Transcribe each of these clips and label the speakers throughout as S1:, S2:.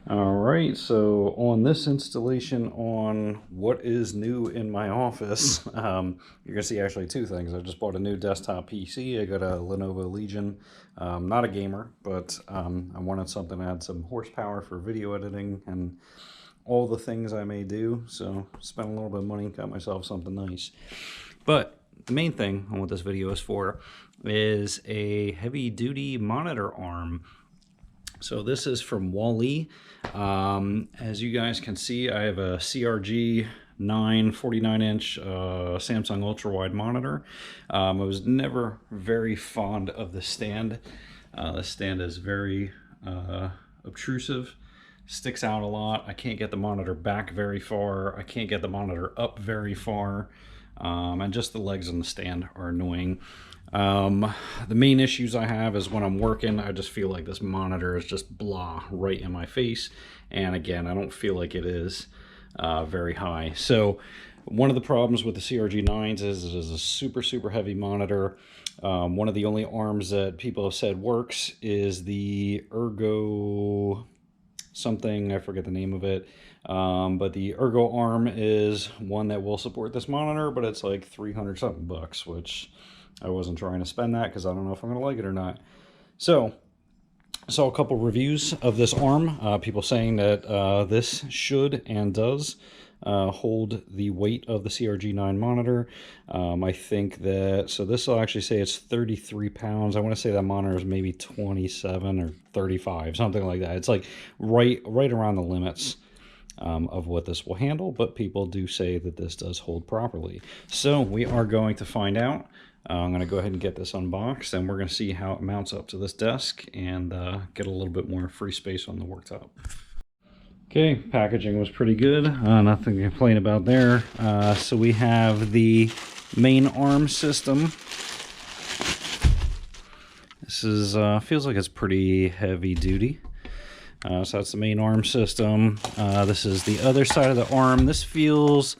S1: All right, so on this installation on what is new in my office, you're gonna see actually two things. I just bought a new desktop PC. I got a Lenovo Legion. Not a gamer, but I wanted something that had some horsepower for video editing and all the things I may do. So spent a little bit of money, got myself something nice. But the main thing on what this video is for is a heavy duty monitor arm. So this is from WALI. As you guys can see, I have a CRG 49-inch Samsung Ultrawide monitor. I was never very fond of the stand. The stand is very obtrusive, sticks out a lot. I can't get the monitor back very far. I can't get the monitor up very far. And just the legs on the stand are annoying. The main issues I have is when I'm working, I just feel like this monitor is just blah right in my face. And again, I don't feel like it is very high. So one of the problems with the CRG9s is it is a super heavy monitor. One of the only arms that people have said works is the Ergo something, I forget the name of it. But the Ergo arm is one that will support this monitor, but it's like 300 something bucks, which I wasn't trying to spend that because I don't know if I'm going to like it or not. So I saw a couple reviews of this arm, people saying that this should and does hold the weight of the CRG9 monitor. I think that, so this will actually say it's 33 pounds. I want to say that monitor is maybe 27 or 35, something like that. It's like right around the limits of what this will handle, but people do say that this does hold properly. So we are going to find out. I'm going to go ahead and get this unboxed, and we're going to see how it mounts up to this desk and get a little bit more free space on the worktop. Okay, packaging was pretty good. Nothing to complain about there. So we have the main arm system. This is feels like it's pretty heavy duty. So that's the main arm system. This is the other side of the arm. This feels,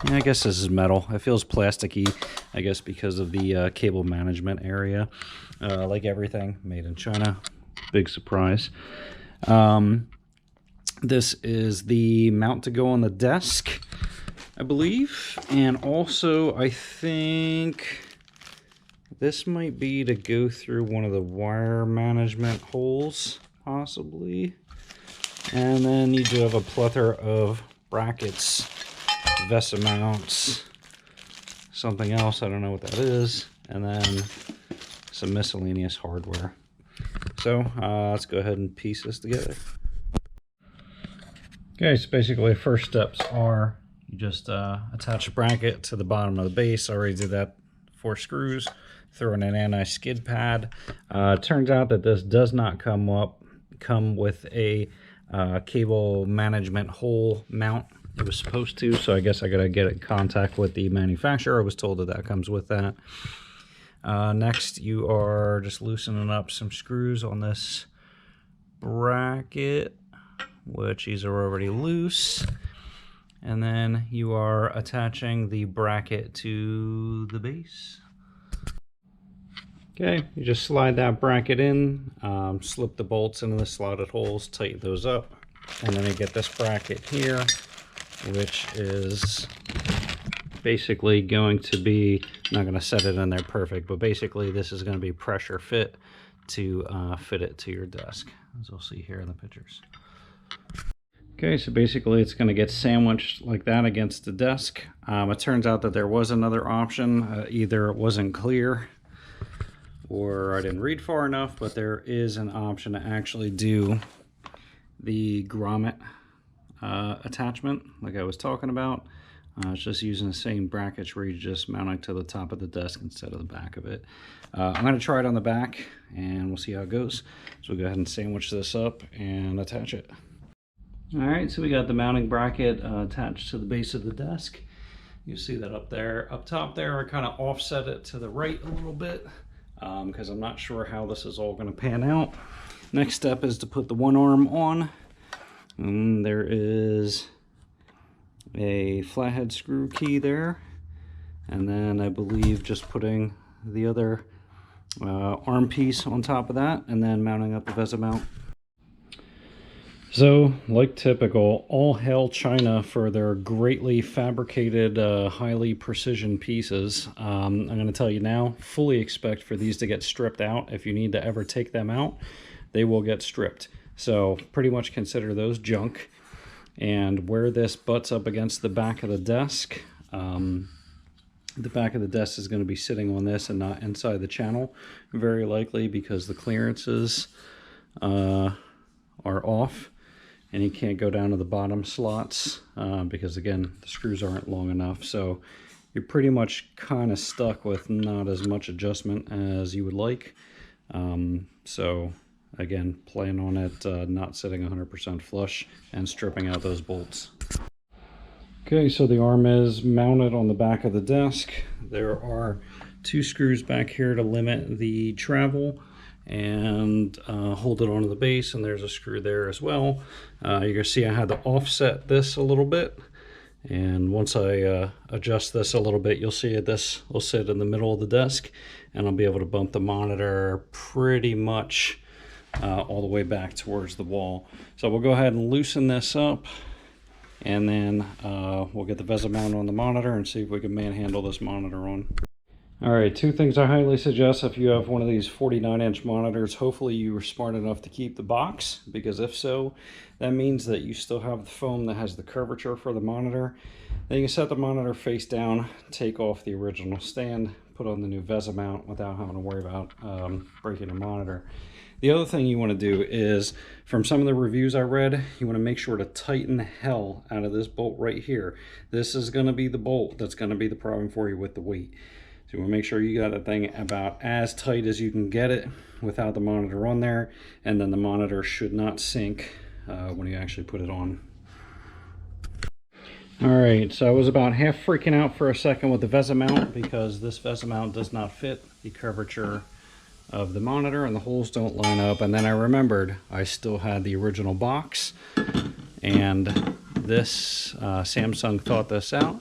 S1: yeah, I guess this is metal. It feels plasticky, I guess because of the cable management area. Like everything, made in China. Big surprise. This is the mount to go on the desk, I believe. And also, I think this might be to go through one of the wire management holes, possibly. And then you do have a plethora of brackets, VESA mounts, something else, I don't know what that is, and then some miscellaneous hardware. So let's go ahead and piece this together. Okay, so basically first steps are you just attach a bracket to the bottom of the base. I already did that, 4 screws, throw in an anti-skid pad. Turns out that this does not come with a cable management hole mount. It was supposed to, so I guess I gotta get in contact with the manufacturer. I was told that that comes with that. Next, you are just loosening up some screws on this bracket, which these are already loose. And then you are attaching the bracket to the base. Okay, you just slide that bracket in, slip the bolts into the slotted holes, tighten those up, and then you get this bracket here, which is basically going to be, I'm not going to set it in there perfect, but basically this is going to be pressure fit to fit it to your desk, as you'll see here in the pictures. Okay, so basically it's going to get sandwiched like that against the desk. It turns out that there was another option. Either it wasn't clear or I didn't read far enough, but there is an option to actually do the grommet attachment like I was talking about. It's just using the same brackets where you just mount it to the top of the desk instead of the back of it. I'm going to try it on the back and we'll see how it goes. So we'll go ahead and sandwich this up and attach it. Alright, so we got the mounting bracket attached to the base of the desk. You see that up there. Up top there, I kind of offset it to the right a little bit because I'm not sure how this is all going to pan out. Next step is to put the one arm on. There is a flathead screw key there. And then I believe just putting the other arm piece on top of that and then mounting up the VESA mount. So, like typical, all hail China for their greatly fabricated, highly precision pieces. I'm going to tell you now, fully expect for these to get stripped out. If you need to ever take them out, they will get stripped. So, pretty much consider those junk. And where this butts up against the back of the desk, the back of the desk is going to be sitting on this and not inside the channel, very likely because the clearances are off. And you can't go down to the bottom slots because, again, the screws aren't long enough. So you're pretty much kind of stuck with not as much adjustment as you would like. So, again, plan on it not sitting 100% flush and stripping out those bolts. Okay, so the arm is mounted on the back of the desk. There are 2 screws back here to limit the travel and hold it onto the base, and there's a screw there as well. You can see I had to offset this a little bit, and once I adjust this a little bit, you'll see this will sit in the middle of the desk, and I'll be able to bump the monitor pretty much all the way back towards the wall. So we'll go ahead and loosen this up, and then we'll get the VESA mount on the monitor and see if we can manhandle this monitor on. Alright, 2 things I highly suggest if you have one of these 49-inch monitors. Hopefully you were smart enough to keep the box, because if so, that means that you still have the foam that has the curvature for the monitor. Then you can set the monitor face down, take off the original stand, put on the new VESA mount without having to worry about breaking the monitor. The other thing you want to do is, from some of the reviews I read, you want to make sure to tighten the hell out of this bolt right here. This is going to be the bolt that's going to be the problem for you with the weight. So you want to make sure you got that thing about as tight as you can get it without the monitor on there, and then the monitor should not sink when you actually put it on. Alright, so I was about half freaking out for a second with the VESA mount, because this VESA mount does not fit the curvature of the monitor and the holes don't line up. And then I remembered I still had the original box, and this Samsung thought this out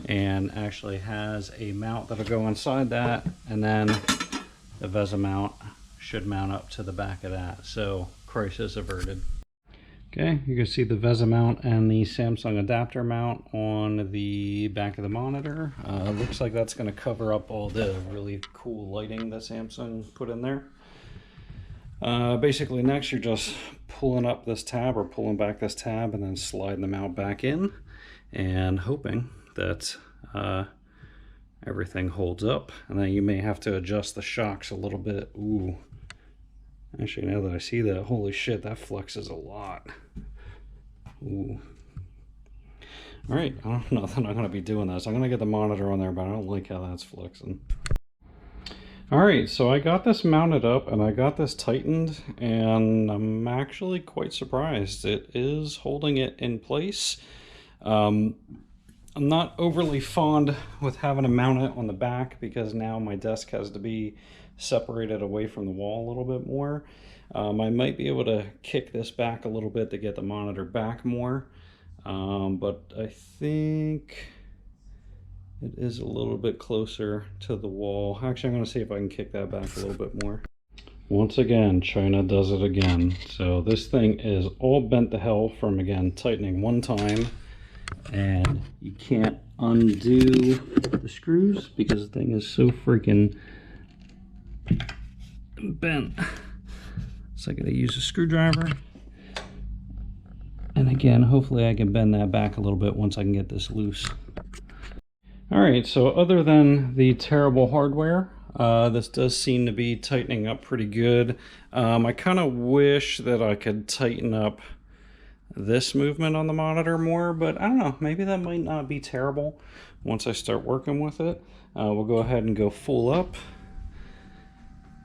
S1: and actually has a mount that'll go inside that, and then the VESA mount should mount up to the back of that. So crisis averted. Okay, you can see the VESA mount and the Samsung adapter mount on the back of the monitor. Looks like that's going to cover up all the really cool lighting that Samsung put in there. Basically next you're just pulling up this tab or pulling back this tab and then sliding the mount back in and hoping that everything holds up. And then you may have to adjust the shocks a little bit. Ooh. Actually, now that I see that, holy shit, that flexes a lot. Ooh. Alright, I don't know that I'm going to be doing this. I'm going to get the monitor on there, but I don't like how that's flexing. Alright, so I got this mounted up and I got this tightened, and I'm actually quite surprised. It is holding it in place. I'm not overly fond with having to mount it on the back, because now my desk has to be separated away from the wall a little bit more. I might be able to kick this back a little bit to get the monitor back more, but I think it is a little bit closer to the wall. Actually, I'm going to see if I can kick that back a little bit more. Once again, China does it again. So this thing is all bent to hell from, again, tightening one time, and you can't undo the screws because the thing is so freaking bent. So I gotta use a screwdriver, and again, hopefully I can bend that back a little bit once I can get this loose. Alright, so other than the terrible hardware, this does seem to be tightening up pretty good. I kind of wish that I could tighten up this movement on the monitor more, but I don't know, maybe that might not be terrible once I start working with it. We'll go ahead and go full up,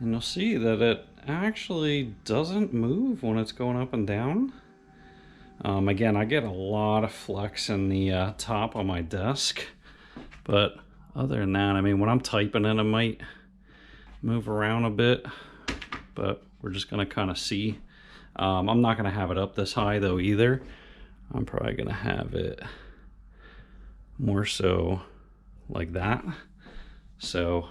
S1: and you'll see that it actually doesn't move when it's going up and down. Again, I get a lot of flex in the top on my desk, but other than that, I mean, when I'm typing in, it might move around a bit, but we're just gonna kind of see. I'm not gonna have it up this high though either. I'm probably gonna have it more so like that. So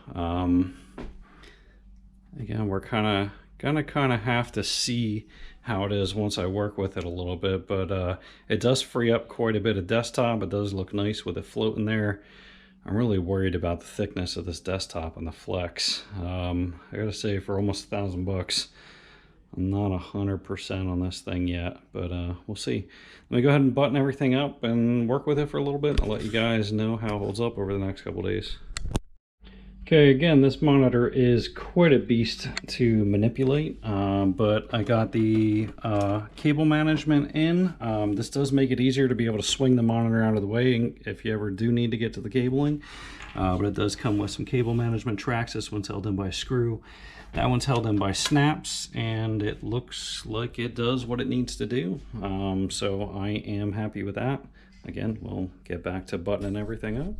S1: again, we're gonna have to see how it is once I work with it a little bit, but it does free up quite a bit of desktop. It does look nice with it floating there. I'm really worried about the thickness of this desktop and the flex. I gotta say, for almost $1,000, I'm not 100% on this thing yet, but we'll see. Let me go ahead and button everything up and work with it for a little bit. I'll let you guys know how it holds up over the next couple days. Okay, again, this monitor is quite a beast to manipulate, but I got the cable management in. This does make it easier to be able to swing the monitor out of the way if you ever do need to get to the cabling. But it does come with some cable management tracks. This one's held in by a screw. That one's held in by snaps, and it looks like it does what it needs to do. So I am happy with that. Again, we'll get back to buttoning everything up.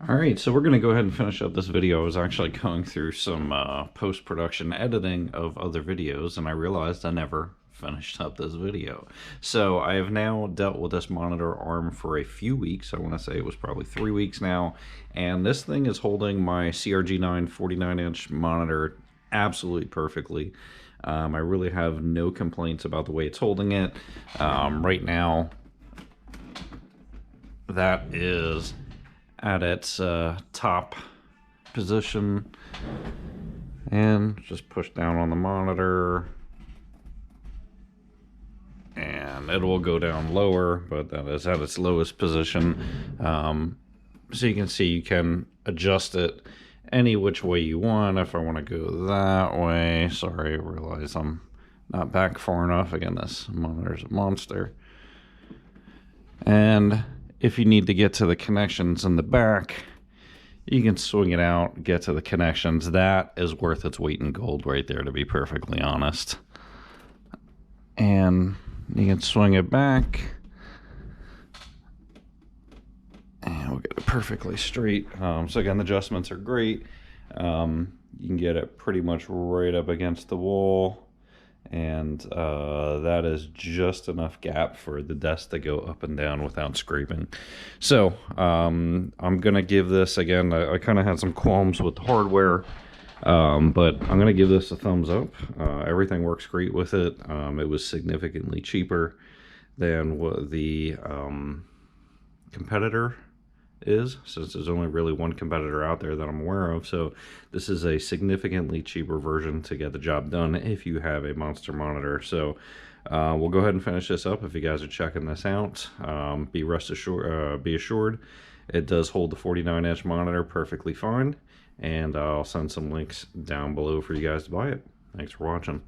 S1: Alright, so we're going to go ahead and finish up this video. I was actually going through some post-production editing of other videos, and I realized I never finished up this video. So I have now dealt with this monitor arm for a few weeks. I want to say it was probably 3 weeks now, and this thing is holding my CRG9 49-inch monitor absolutely perfectly. I really have no complaints about the way it's holding it. Right now, that is at its top position, and just push down on the monitor and it will go down lower, but that is at its lowest position. So you can see you can adjust it any which way you want. If I want to go that way, sorry, I realize I'm not back far enough. Again, this monitor's a monster. And if you need to get to the connections in the back, you can swing it out, get to the connections. That is worth its weight in gold right there, to be perfectly honest. And you can swing it back, and we'll get it perfectly straight. So again, the adjustments are great. You can get it pretty much right up against the wall, and that is just enough gap for the desk to go up and down without scraping. So I'm gonna give this, again, I kind of had some qualms with the hardware, but I'm gonna give this a thumbs up. Everything works great with it. It was significantly cheaper than what the competitor is, since there's only really one competitor out there that I'm aware of. So this is a significantly cheaper version to get the job done if you have a monster monitor. So we'll go ahead and finish this up. If you guys are checking this out, be assured it does hold the 49-inch monitor perfectly fine, and I'll send some links down below for you guys to buy it. Thanks for watching.